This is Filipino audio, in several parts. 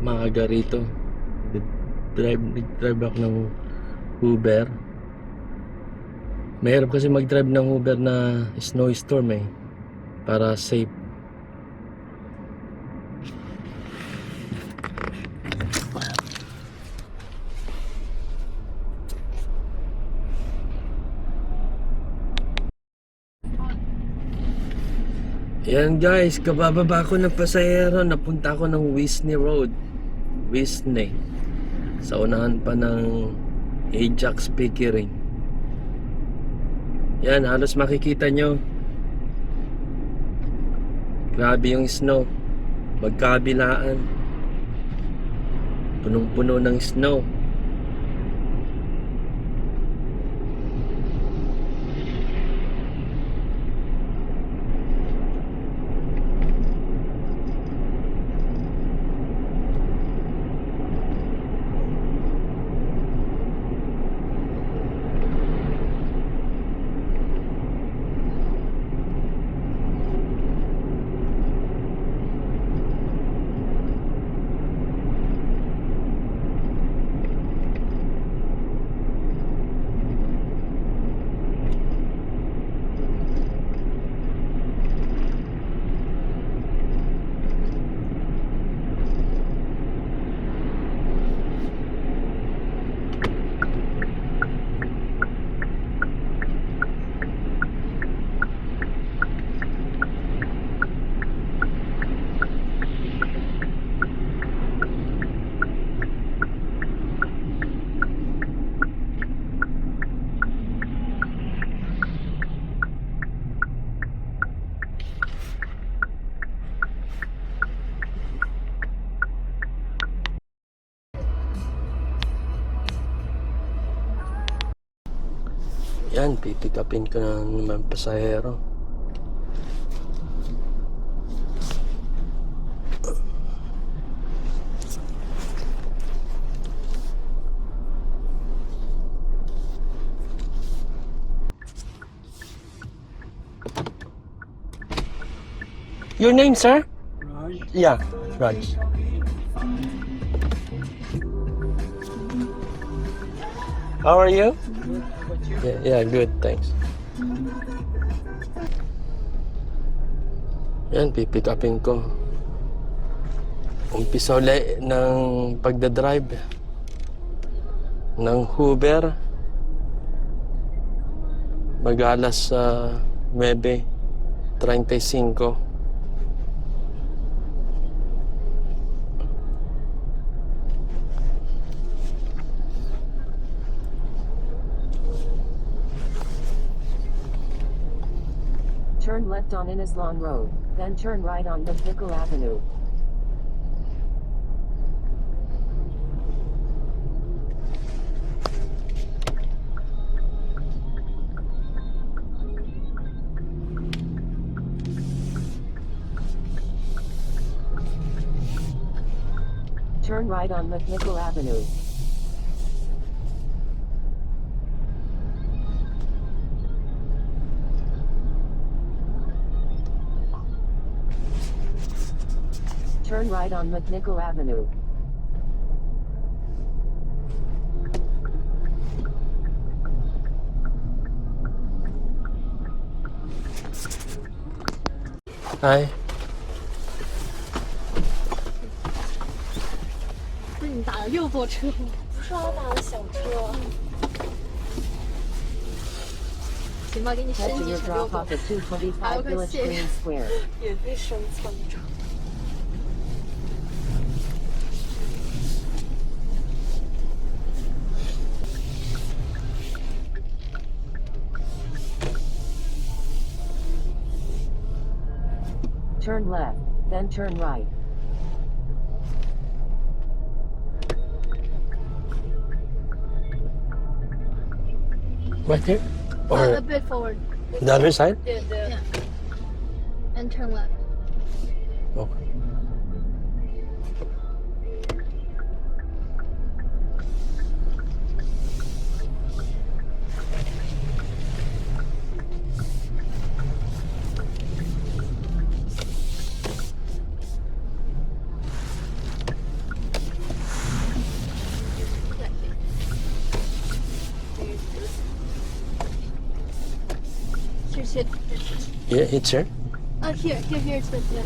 maaga rito. Nag-drive ako ng Uber. Mahirap kasi mag-drive ng Uber na snowstorm eh, para safe. Yan guys, kabababa ko ng pasahero, napunta ako ng Wisney Road. Wisney. Sa unahan pa ng Ajax Pickering. Yan, halos makikita nyo. Grabe yung snow. Magkabilaan. Punong-puno ng snow. Yan, pipikapin ko na naman pasahero. Your name, sir? Raj. Yeah, Raj. How are you? Yeah, good, thanks. Yan, pipick upin ko. Umpisa ulit ng pagdadrive ng Uber. Mag-alas 9:35. Turn left on Innislawn Road, then turn right on McNichol Avenue. Turn right on McNichol Avenue. Turn right on McNichol Avenue. Hi. 不是你打了6座车，不是我打的小车，行吧，给你升 Head to 级 your 成 drop 6座 off，at 225 还有个 Village 线 Green Square. 免费升舱着。Turn left, then turn right. Right here? a Or bit forward. the other side? Yeah. And turn left. Okay. Shit. Yeah, it's here. Here it's good. Yeah.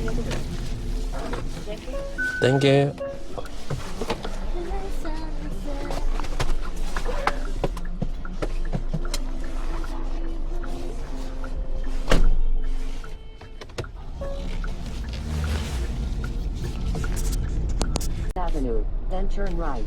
Thank you. Avenue, then turn right.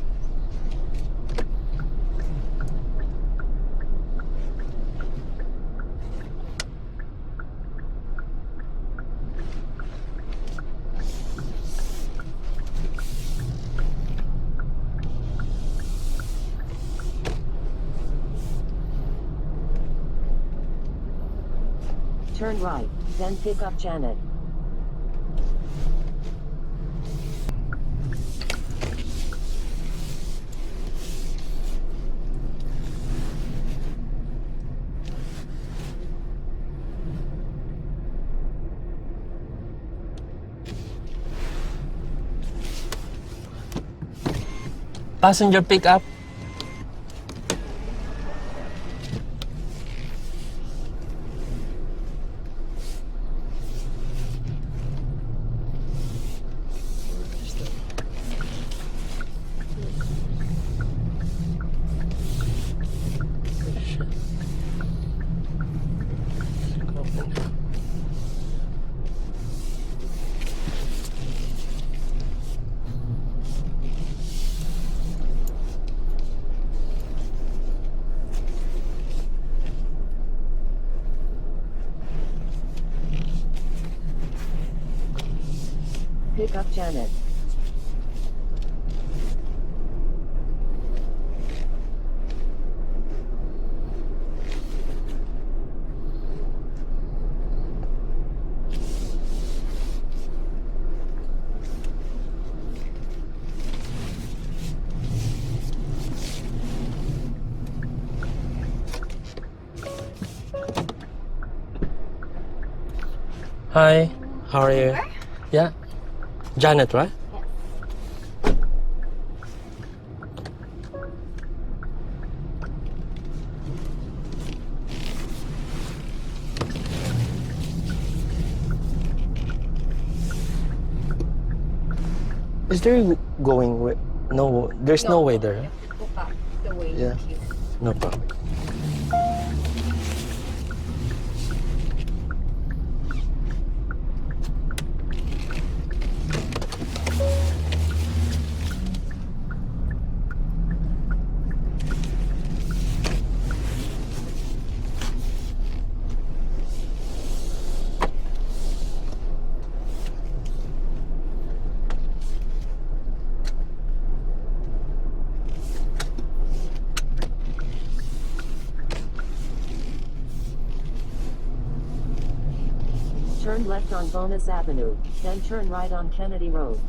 Turn right, then pick up Janet. Passenger pickup. Pick up Janet. Hi, how are you? Yeah, Janet, right? Is there going way? No, there's no way there. Go back the way Yeah. you came. No problem. Turn left on Bonus Avenue, then turn right on Kennedy Road.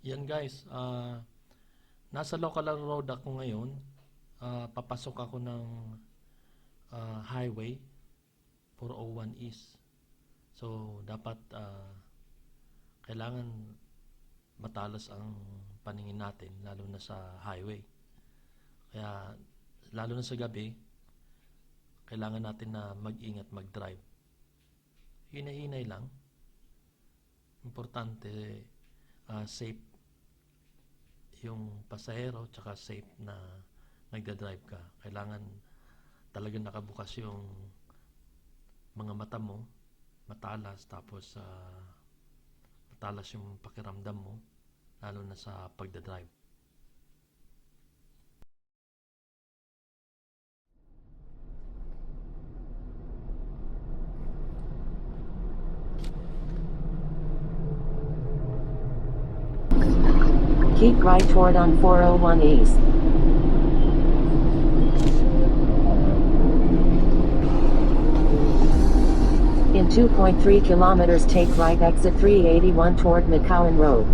Yan guys, nasa local road ako ngayon. Papasok ako ng highway 401 East. So, dapat kailangan matalas ang paningin natin, lalo na sa highway. Kaya, lalo na sa gabi, kailangan natin na mag-ingat mag-drive. Hinay-hinay lang. Importante, safe yung pasahero tsaka safe na nagda-drive ka. Kailangan talaga nakabukas yung mga mata mo, matalas, tapos matalas yung pakiramdam mo, lalo na sa pagda-drive. Keep right toward on 401 East. In 2.3 kilometers take right exit 381 toward McCowan Road.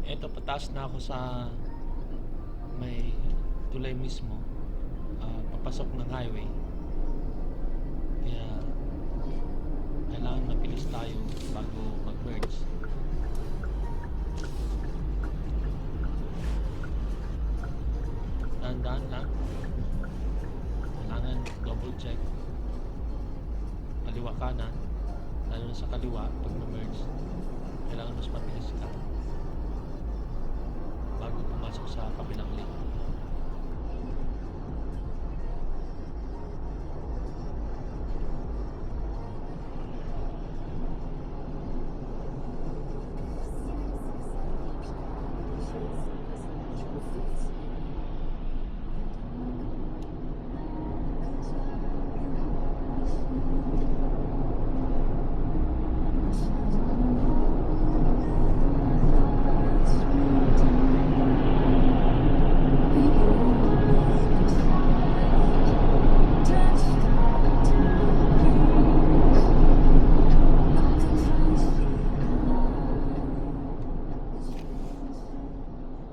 Eto, pataas na ako sa may tulay mismo, papasok ng highway. Kaya kailangan mabilis tayo bago mag-merge. Dahan-dahan lang. Kailangan double check. Kaliwa kanan, lalo na sa kaliwa pag ma-merge. Kailangan mas mabilis ka bago pumasok sa kabilang lane.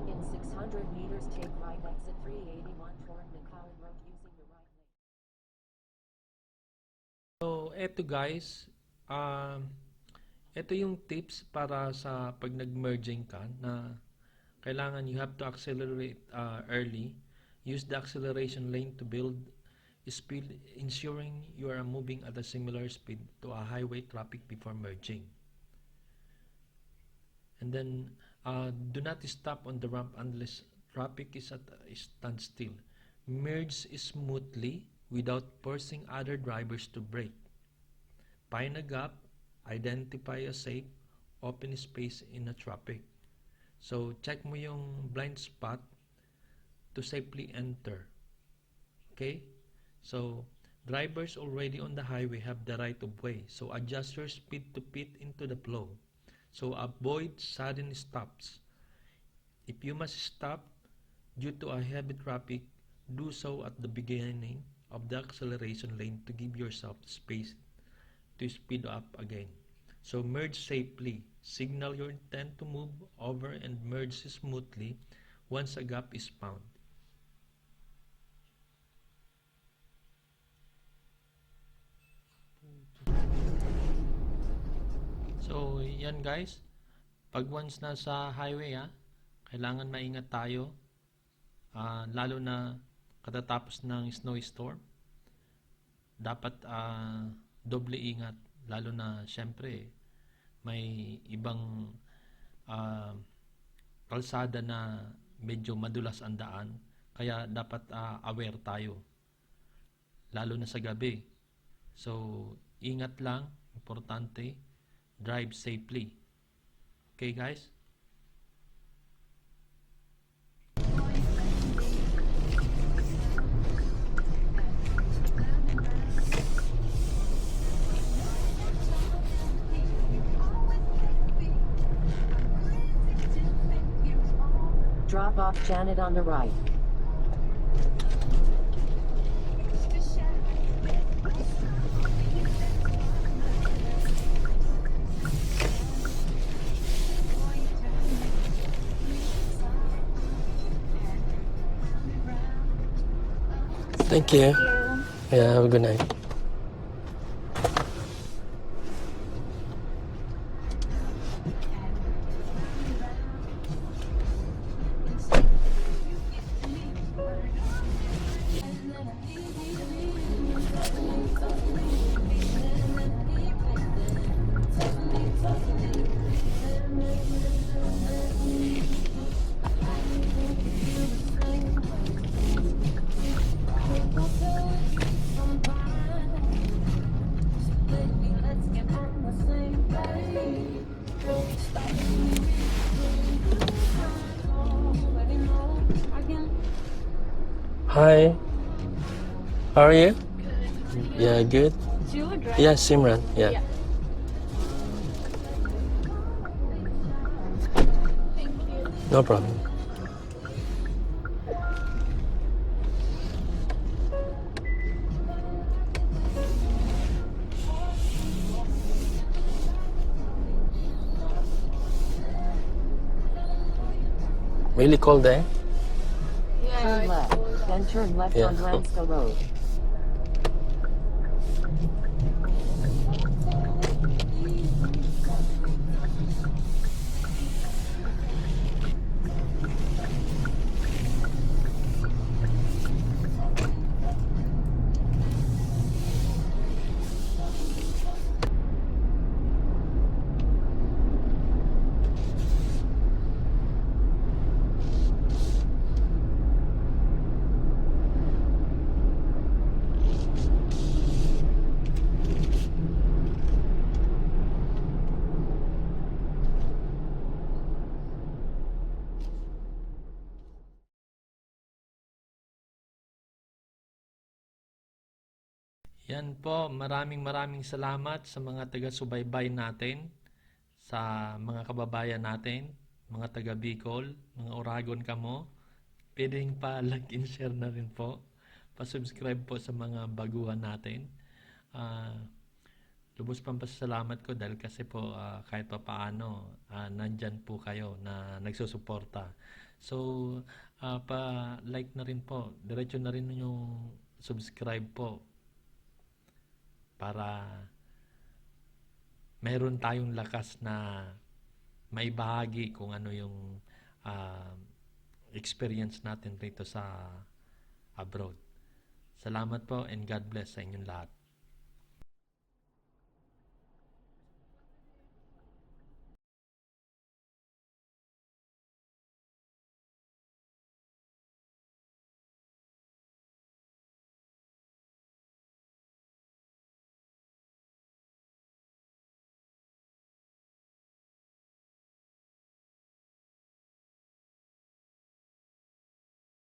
In 600 meters take right exit 381 toward McCowan Road using the right lane. So, eto guys, eto yung tips para sa pag nag-merging ka na kailangan you have to accelerate early. Use the acceleration lane to build speed, ensuring you are moving at a similar speed to a highway traffic before merging. And then, do not stop on the ramp unless traffic is at a standstill. Merge smoothly without forcing other drivers to brake. Find a gap, identify a safe, open space in a traffic. So, check mo yung blind spot to safely enter. Okay? So, drivers already on the highway have the right of way. So, adjust your speed to fit into the flow. So, avoid sudden stops. If you must stop due to a heavy traffic, do so at the beginning of the acceleration lane to give yourself space to speed up again. So, merge safely. Signal your intent to move over and merge smoothly once a gap is found. So, yan guys. Pag once nasa highway, kailangan maingat tayo. Lalo na katatapos ng snowstorm. Dapat doble ingat. Lalo na syempre may ibang kalsada na medyo madulas ang daan. Kaya dapat aware tayo. Lalo na sa gabi. So, ingat lang. Importante. Drive safely. Okay, guys? Drop off Janet on the right. Thank you. Yeah, have a good night. Hi. How are you? Yeah, good. Jude, right? Yeah, Simran. Yeah. Yeah. Thank you. No problem. Really cold day? Yeah, Turn it's left, cold out. then turn left Yeah. on Ramsco Road. Yan po, maraming salamat sa mga taga-subaybay natin, sa mga kababayan natin, mga taga Bicol, mga Oragon kamo. Pwedeng pa-like and share na rin po. Pa-subscribe po sa mga baguhan natin. Ah, lubos pang pasasalamat ko dahil kasi po kahit pa paano nandyan po kayo na nagsusuporta. So, pa-like na rin po. Diretso na rin yung subscribe po para meron tayong lakas na maibahagi kung ano yung ah, experience natin rito sa abroad. Salamat po and God bless sa inyong lahat.